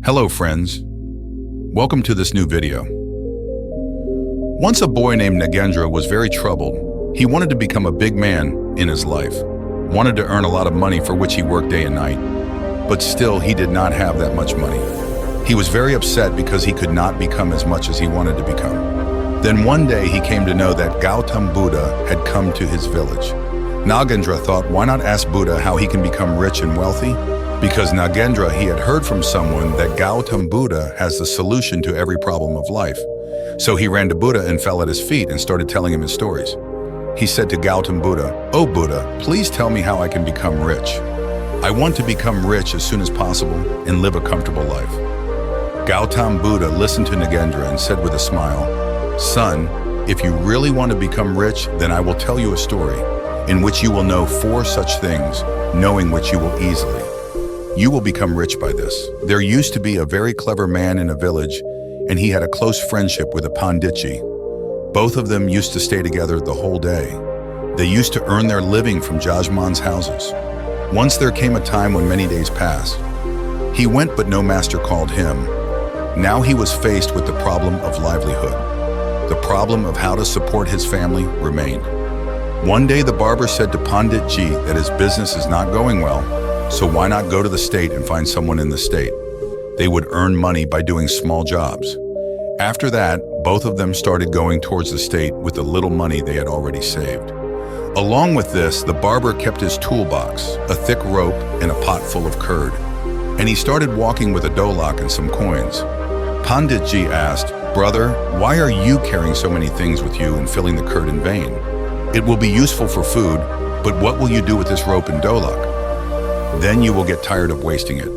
Hello friends, welcome to this new video. Once a boy named Nagendra was very troubled. He wanted to become a big man in his life, wanted to earn a lot of money for which he worked day and night, but still he did not have that much money. He was very upset because he could not become as much as he wanted to become. Then one day he came to know that Gautam Buddha had come to his village. Nagendra thought, why not ask Buddha how he can become rich and wealthy? Because Nagendra, he had heard from someone that Gautam Buddha has the solution to every problem of life. So he ran to Buddha and fell at his feet and started telling him his stories. He said to Gautam Buddha, "Oh Buddha, please tell me how I can become rich. I want to become rich as soon as possible and live a comfortable life." Gautam Buddha listened to Nagendra and said with a smile, "Son, if you really want to become rich, then I will tell you a story in which you will know 4 such things, knowing which you will easily. You will become rich by this. There used to be a very clever man in a village, and he had a close friendship with a Panditji. Both of them used to stay together the whole day. They used to earn their living from Jajman's houses. Once there came a time when many days passed. He went, but no master called him. Now he was faced with the problem of livelihood. The problem of how to support his family remained. One day the barber said to Panditji that his business is not going well, so why not go to the state and find someone in the state? They would earn money by doing small jobs. After that, both of them started going towards the state with the little money they had already saved. Along with this, the barber kept his toolbox, a thick rope and a pot full of curd, and he started walking with a dolak and some coins. Panditji asked, "Brother, why are you carrying so many things with you and filling the curd in vain? It will be useful for food, but what will you do with this rope and dolak? Then you will get tired of wasting it."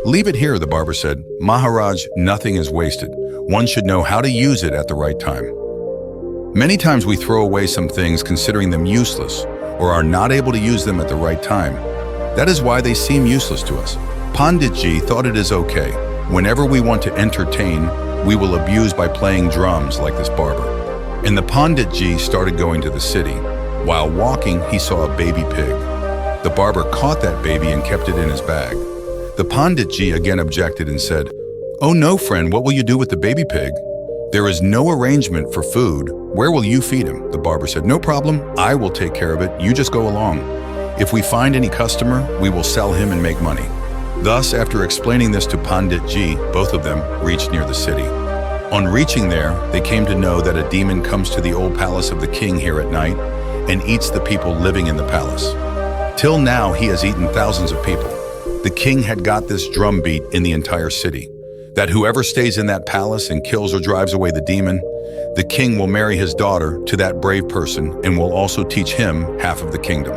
"Leave it here," the barber said. "Maharaj, nothing is wasted. One should know how to use it at the right time." Many times we throw away some things considering them useless or are not able to use them at the right time. That is why they seem useless to us. Panditji thought it is okay. Whenever we want to entertain, we will abuse by playing drums like this barber. And the Panditji started going to the city. While walking, he saw a baby pig. The barber caught that baby and kept it in his bag. The Panditji again objected and said, "Oh no, friend, what will you do with the baby pig? There is no arrangement for food. Where will you feed him?" The barber said, "No problem, I will take care of it. You just go along. If we find any customer, we will sell him and make money." Thus, after explaining this to Panditji, both of them reached near the city. On reaching there, they came to know that a demon comes to the old palace of the king here at night and eats the people living in the palace. Till now, he has eaten thousands of people. The king had got this drumbeat in the entire city, that whoever stays in that palace and kills or drives away the demon, the king will marry his daughter to that brave person and will also teach him half of the kingdom.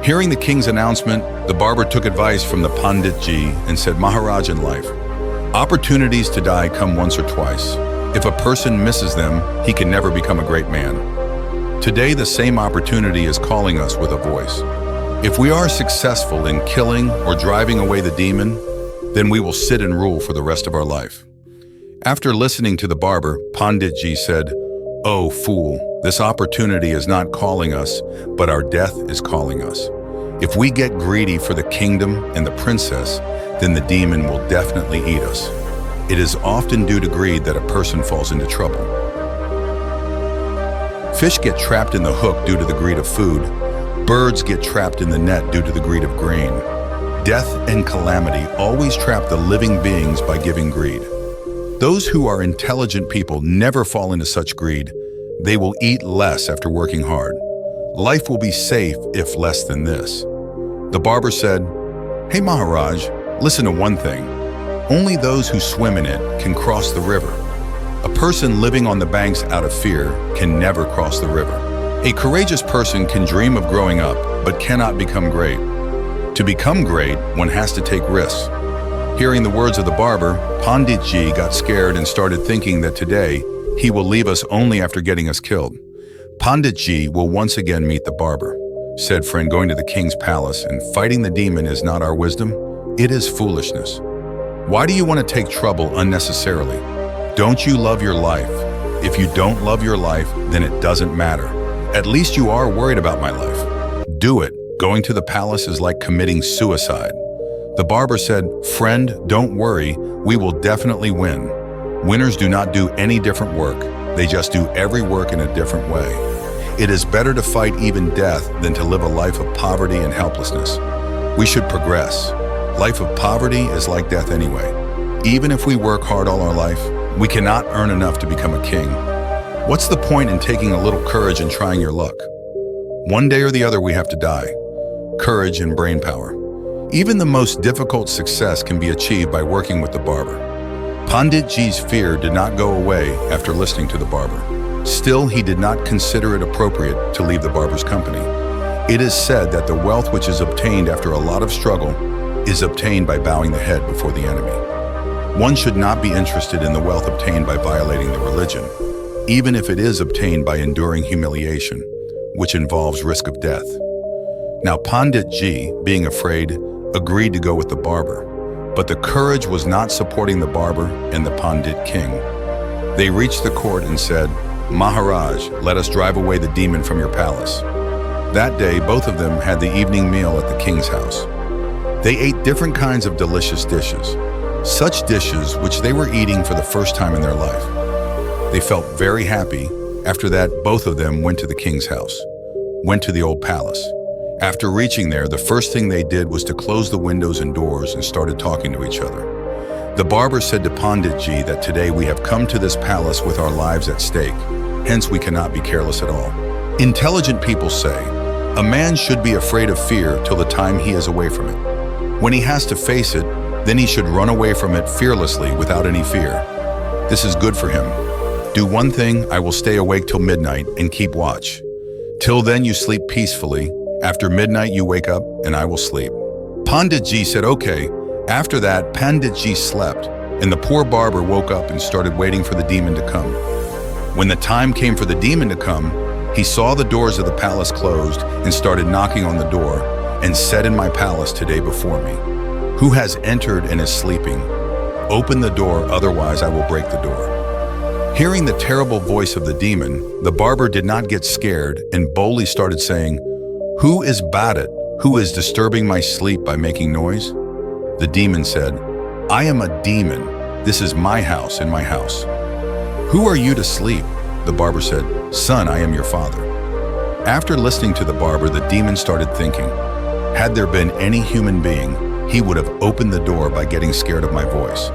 Hearing the king's announcement, the barber took advice from the Panditji and said, "Maharaj, in life, opportunities to die come once or twice. If a person misses them, he can never become a great man. Today, the same opportunity is calling us with a voice. If we are successful in killing or driving away the demon, then we will sit and rule for the rest of our life." After listening to the barber, Panditji said, "Oh, fool, this opportunity is not calling us, but our death is calling us. If we get greedy for the kingdom and the princess, then the demon will definitely eat us. It is often due to greed that a person falls into trouble. Fish get trapped in the hook due to the greed of food. Birds get trapped in the net due to the greed of grain. Death and calamity always trap the living beings by giving greed. Those who are intelligent people never fall into such greed. They will eat less after working hard. Life will be safe if less than this." The barber said, "Hey Maharaj, listen to one thing. Only those who swim in it can cross the river. A person living on the banks out of fear can never cross the river. A courageous person can dream of growing up, but cannot become great. To become great, one has to take risks." Hearing the words of the barber, Panditji got scared and started thinking that today, he will leave us only after getting us killed. Panditji will once again meet the barber. Said, "Friend, going to the king's palace and fighting the demon is not our wisdom. It is foolishness. Why do you want to take trouble unnecessarily? Don't you love your life? If you don't love your life, then it doesn't matter. At least you are worried about my life. Do it. Going to the palace is like committing suicide. The barber said, "Friend, don't worry, we will definitely win. Winners do not do any different work. They just do every work in a different way. It is better to fight even death than to live a life of poverty and helplessness. We should progress. Life of poverty is like death anyway. Even if we work hard all our life, we cannot earn enough to become a king. What's the point in taking a little courage and trying your luck? One day or the other we have to die. Courage and brain power. Even the most difficult success can be achieved by working with the barber." Pandit Ji's fear did not go away after listening to the barber. Still, he did not consider it appropriate to leave the barber's company. It is said that the wealth which is obtained after a lot of struggle is obtained by bowing the head before the enemy. One should not be interested in the wealth obtained by violating the religion, even if it is obtained by enduring humiliation, which involves risk of death. Now Pandit Ji, being afraid, agreed to go with the barber, but the courage was not supporting the barber and the Pandit king. They reached the court and said, "Maharaj, let us drive away the demon from your palace." That day, both of them had the evening meal at the king's house. They ate different kinds of delicious dishes, such dishes which they were eating for the first time in their life. They felt very happy. After that, both of them went to the king's house, went to the old palace. After reaching there, the first thing they did was to close the windows and doors and started talking to each other. The barber said to Pandit Ji that today we have come to this palace with our lives at stake, hence we cannot be careless at all. Intelligent people say, a man should be afraid of fear till the time he is away from it. When he has to face it, then he should run away from it fearlessly without any fear. This is good for him. Do one thing, I will stay awake till midnight and keep watch. Till then you sleep peacefully. After midnight you wake up and I will sleep. Pandit Ji said, okay. After that, Pandit Ji slept, and the poor barber woke up and started waiting for the demon to come. When the time came for the demon to come, he saw the doors of the palace closed and started knocking on the door and said, "In my palace today before me, who has entered and is sleeping? Open the door, otherwise I will break the door." Hearing the terrible voice of the demon, the barber did not get scared and boldly started saying, "Who is Badit? Who is disturbing my sleep by making noise?" The demon said, "I am a demon. This is my house and my house." "Who are you to sleep?" The barber said, "Son, I am your father." After listening to the barber, the demon started thinking, had there been any human being, he would have opened the door by getting scared of my voice.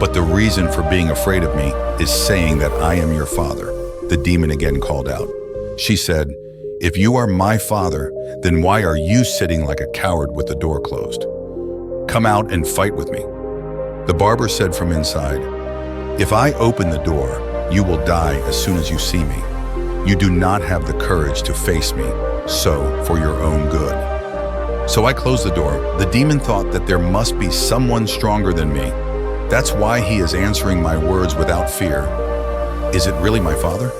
But the reason for being afraid of me is saying that I am your father. The demon again called out. She said, "If you are my father, then why are you sitting like a coward with the door closed? Come out and fight with me." The barber said from inside, "If I open the door, you will die as soon as you see me. You do not have the courage to face me, so for your own good." So I closed the door. The demon thought that there must be someone stronger than me. That's why he is answering my words without fear. Is it really my father?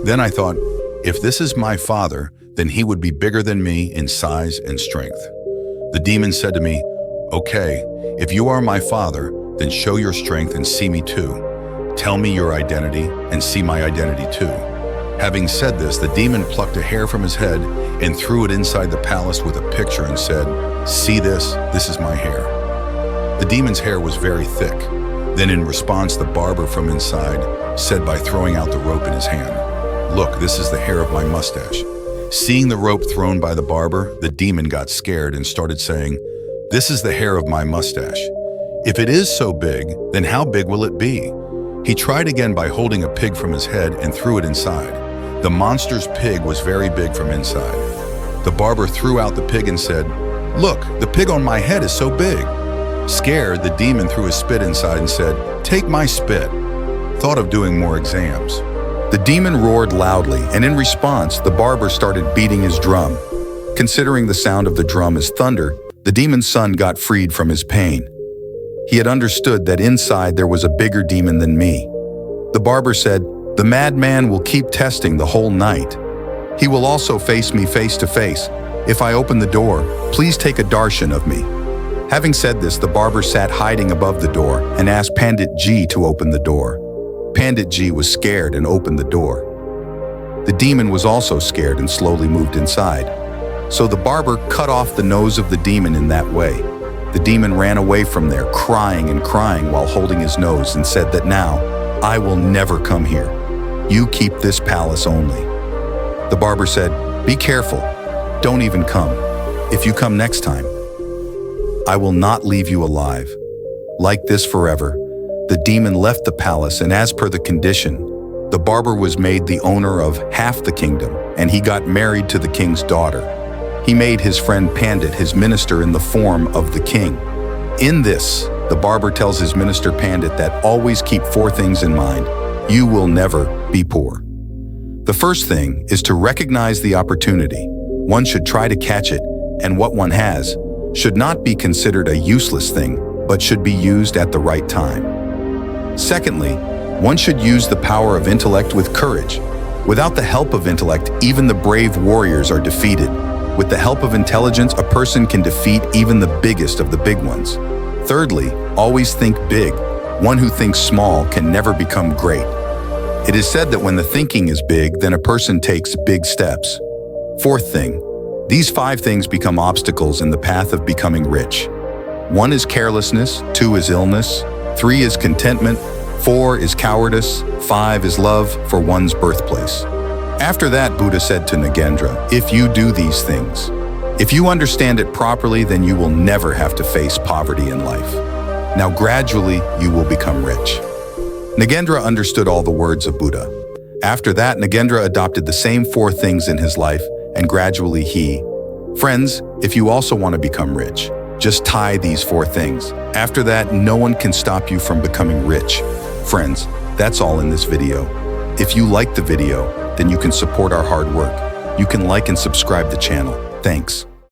Then I thought, if this is my father, then he would be bigger than me in size and strength. The demon said to me, "Okay, if you are my father, then show your strength and see me too. Tell me your identity and see my identity too." Having said this, the demon plucked a hair from his head and threw it inside the palace with a picture and said, "See this? This is my hair." The demon's hair was very thick. Then in response, the barber from inside said by throwing out the rope in his hand, "Look, this is the hair of my mustache." Seeing the rope thrown by the barber, the demon got scared and started saying, "This is the hair of my mustache. If it is so big, then how big will it be?" He tried again by holding a pig from his head and threw it inside. The monster's pig was very big from inside. The barber threw out the pig and said, "Look, the pig on my head is so big." Scared, the demon threw his spit inside and said, "Take my spit." Thought of doing more exams. The demon roared loudly, and in response, the barber started beating his drum. Considering the sound of the drum as thunder, the demon's son got freed from his pain. He had understood that inside there was a bigger demon than me. The barber said, "The madman will keep testing the whole night. He will also face me face to face. If I open the door, please take a darshan of me." Having said this, the barber sat hiding above the door and asked Pandit Ji to open the door. Pandit Ji was scared and opened the door. The demon was also scared and slowly moved inside. So the barber cut off the nose of the demon in that way. The demon ran away from there, crying and crying while holding his nose, and said that now, I will never come here. You keep this palace only. The barber said, be careful. Don't even come. If you come next time, I will not leave you alive. Like this forever, the demon left the palace, and as per the condition, the barber was made the owner of half the kingdom, and he got married to the king's daughter. He made his friend Pandit his minister in the form of the king. In this, the barber tells his minister Pandit that always keep 4 things in mind. You will never be poor. The first thing is to recognize the opportunity. One should try to catch it, and what one has should not be considered a useless thing, but should be used at the right time. Secondly, one should use the power of intellect with courage. Without the help of intellect, even the brave warriors are defeated. With the help of intelligence, a person can defeat even the biggest of the big ones. Thirdly, always think big. One who thinks small can never become great. It is said that when the thinking is big, then a person takes big steps. Fourth thing, these 5 things become obstacles in the path of becoming rich. 1 is carelessness, 2 is illness, 3 is contentment, 4 is cowardice, 5 is love for one's birthplace. After that, Buddha said to Nagendra, if you do these things, if you understand it properly, then you will never have to face poverty in life. Now gradually, you will become rich. Nagendra understood all the words of Buddha. After that, Nagendra adopted the same 4 things in his life, and gradually Friends, if you also want to become rich, just tie these 4 things. After that, no one can stop you from becoming rich. Friends, that's all in this video. If you liked the video, then you can support our hard work. You can like and subscribe the channel. Thanks.